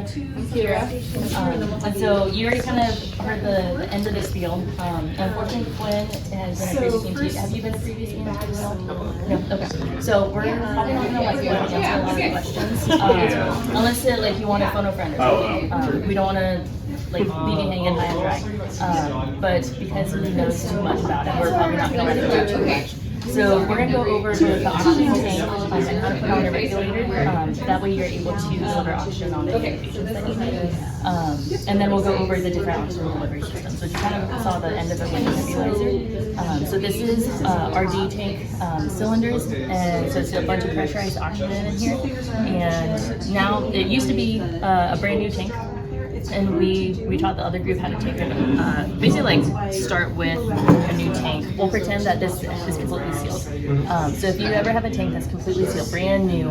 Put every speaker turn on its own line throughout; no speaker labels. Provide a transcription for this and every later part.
Kira. And so you already kind of heard the end of the spiel. Unfortunately, Quinn has been a previous EMT. Have you been a previous EMT as well? No? Okay. So we're probably not going to like answer a lot of questions. Unless like you want to phone a friend or something. We don't want to like leave you hanging high and dry. But because he knows too much about it, we're probably not going to let him do too much. So we're going to go over the oxygen tank and how to put on the regulator. That way you're able to deliver oxygen on the patients that you need. And then we'll go over the different oxygen delivery systems. So you kind of saw the end of it with the nebulizer. So this is RD tank cylinders, and so it's a bunch of pressurized oxygen in here. And now it used to be a brand new tank. And we taught the other group how to take it, basically like start with a new tank. We'll pretend that this is completely sealed. So if you ever have a tank that's completely sealed, brand new,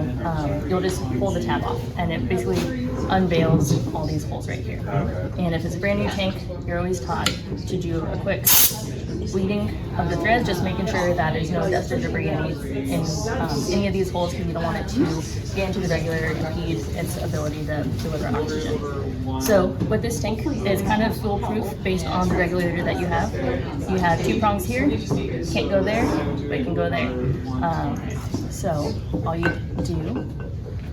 you'll just pull the tab off and it basically unveils all these holes right here. And if it's a brand new tank, you're always taught to do a quick bleeding of the threads, just making sure that there's no dust or debris in any of these holes, because you don't want it to get into the regulator and impede its ability to deliver oxygen. So with this tank, it's kind of foolproof based on the regulator that you have. You have two prongs here, can't go there, but it can go there. So all you do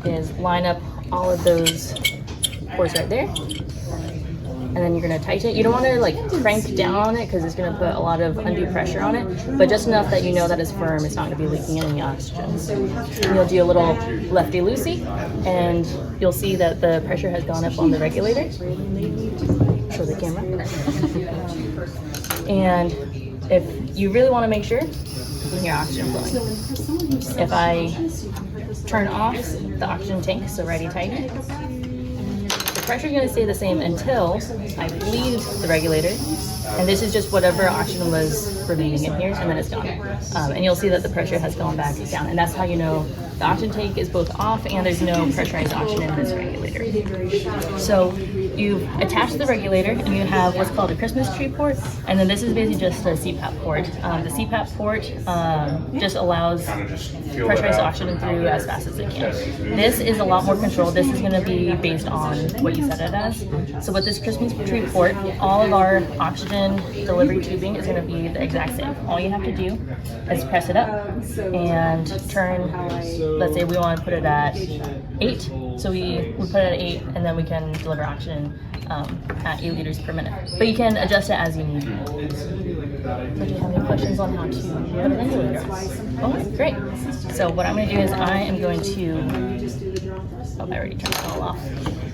is line up all of those ports right there. And then you're going to tighten it. You don't want to like crank down on it because it's going to put a lot of undue pressure on it, but just enough that you know that it's firm, it's not going to be leaking any oxygen. And you'll do a little lefty-loosey, and you'll see that the pressure has gone up on the regulator. Show the camera. And if you really want to make sure, you can hear oxygen flowing. If I turn off the oxygen tank, so righty tighty, the pressure is going to stay the same until I bleed the regulator, and this is just whatever oxygen was remaining in here, and then it's gone. And you'll see that the pressure has gone back down, and that's how you know the oxygen tank is both off and there's no pressurized oxygen in this regulator. So you've attached the regulator, and you have what's called a Christmas tree port, and then this is basically just a CPAP port. The CPAP port just allows pressurized oxygen through as fast as it can. This is a lot more controlled. This is going to be based on what you set it as. So with this Christmas tree port, all of our oxygen delivery tubing is going to be the exact same. All you have to do is press it up and turn. Let's say we want to put it at 8. So we put it at 8, and then we can deliver oxygen at 8 liters per minute. But you can adjust it as you need. So do you have any questions on how to put a regulator on? Oh, great. So what I'm going to do is I am going to, I already turned it all off.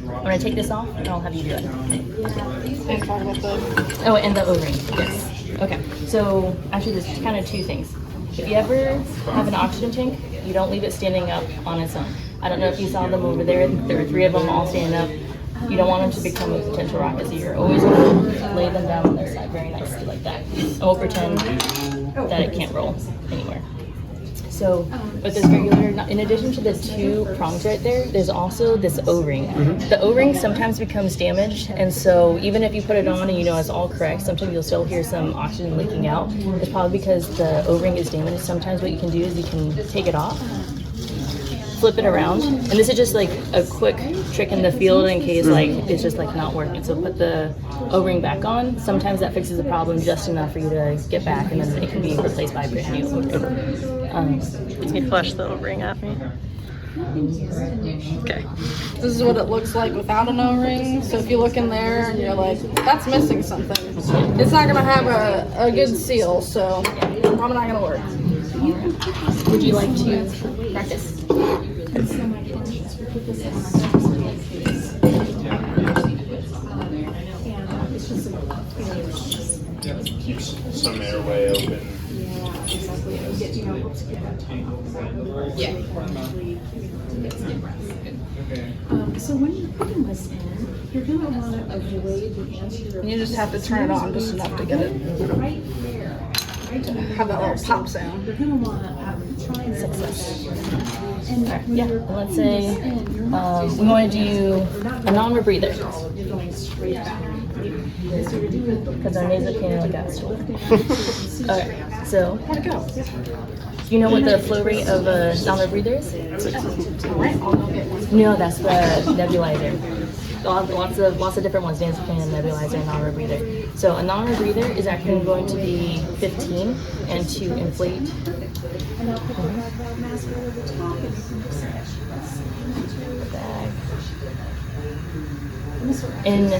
I'm going to take this off, and I'll have you do it.
And talk about the...
Oh, and the O-ring, yes. Okay, so actually there's kind of two things. If you ever have an oxygen tank, you don't leave it standing up on its own. I don't know if you saw them over there. There were 3 of them all standing up. You don't want them to become a potential rocket, so you're always going to lay them down on their side very nicely like that. And we'll pretend that it can't roll anywhere. So with this regulator, in addition to the 2 prongs right there, there's also this O-ring. The O-ring sometimes becomes damaged, and so even if you put it on and you know it's all correct, sometimes you'll still hear some oxygen leaking out. It's probably because the O-ring is damaged. Sometimes what you can do is you can take it off, flip it around, and this is just like a quick trick in the field in case like it's just like not working. So put the O-ring back on. Sometimes that fixes the problem just enough for you to get back, and then it can be replaced by a brand new.
Can you flash the O-ring at me? Okay. This is what it looks like without an O-ring. So if you look in there and you're like, that's missing something, it's not going to have a good seal, so probably not going to work.
Would you like to practice?
Keep some airway open.
Yeah.
So when you're putting this in, you're going to want to avoid the anterior.
And you just have to turn it on just enough to get it.
Right there. Right
To have that little pop sound.
You're going to want to try and
Success.
And when
Yeah,
you're
let's say
in, you're not
we want to do a non-rebreather.
you're going straight back. So you're doing the
Because our nasal canal got stolen. Okay, so
Where'd it go?
do you know what the flow rate of a non-rebreather is?
All right, I'll go get one.
No, that's the nebulizer. lots of different ones, dance between a nebulizer and non-rebreather. So a non-rebreather is actually going to be 15, and to inflate.
And I'll put the valve mask over the top and you can mix it.
The bag.
And this will
In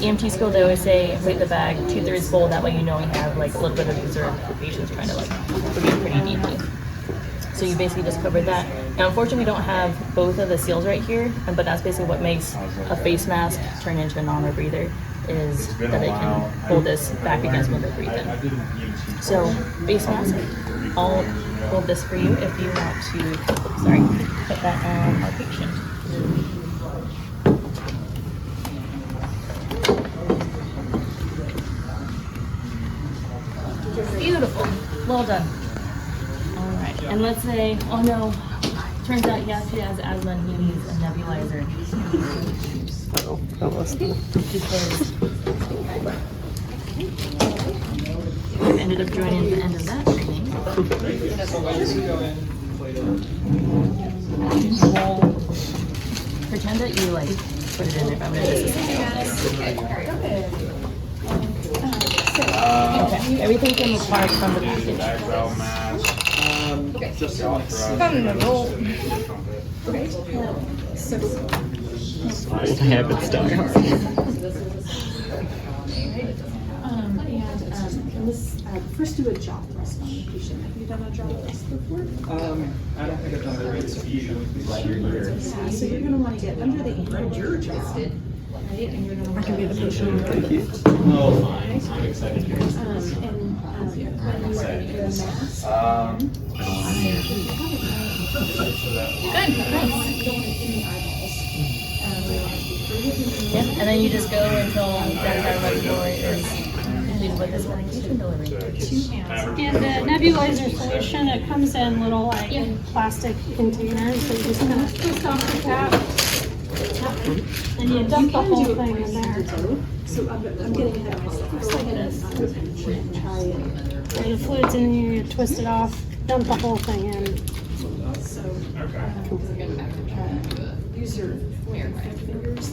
EMT school, they always say inflate the bag 2/3 full. That way you know you have like a little bit of reserve for patients trying to like breathe pretty deeply. So you basically just covered that. Now, unfortunately, we don't have both of the seals right here, but that's basically what makes a face mask turn into a non-rebreather, is that it can hold this back against when they breathe in. So face mask, I'll hold this for you if you want to, put that on our patient. Beautiful. Well done. All right. And let's say, oh no, turns out he actually has asthma and he needs a nebulizer.
Oh, that was the.
Because I ended up joining the end of that training. We'll pretend that you like put it in there, but I'm gonna Okay, everything came apart from the package.
Old habits die hard.
And let's first do a jaw thrust on the patient. Have you done a jaw thrust before?
I don't think I've done the right speed.
So you're going to want to get under the anterior jaw, right? And you're going to want to be the patient.
Thank you. Oh, fine. I'm excited to hear this.
And when you wear the mask,
Good, nice. Yep, and then you just go until that laboratory is completed with this medication delivery.
And the nebulizer solution, it comes in little like plastic containers, so you just kind of twist off the cap. And you dump the whole thing in there.
so I'm getting ahead of myself. Go ahead and try it.
And the fluid's in here, you twist it off, dump the whole thing in.
So use your fingers.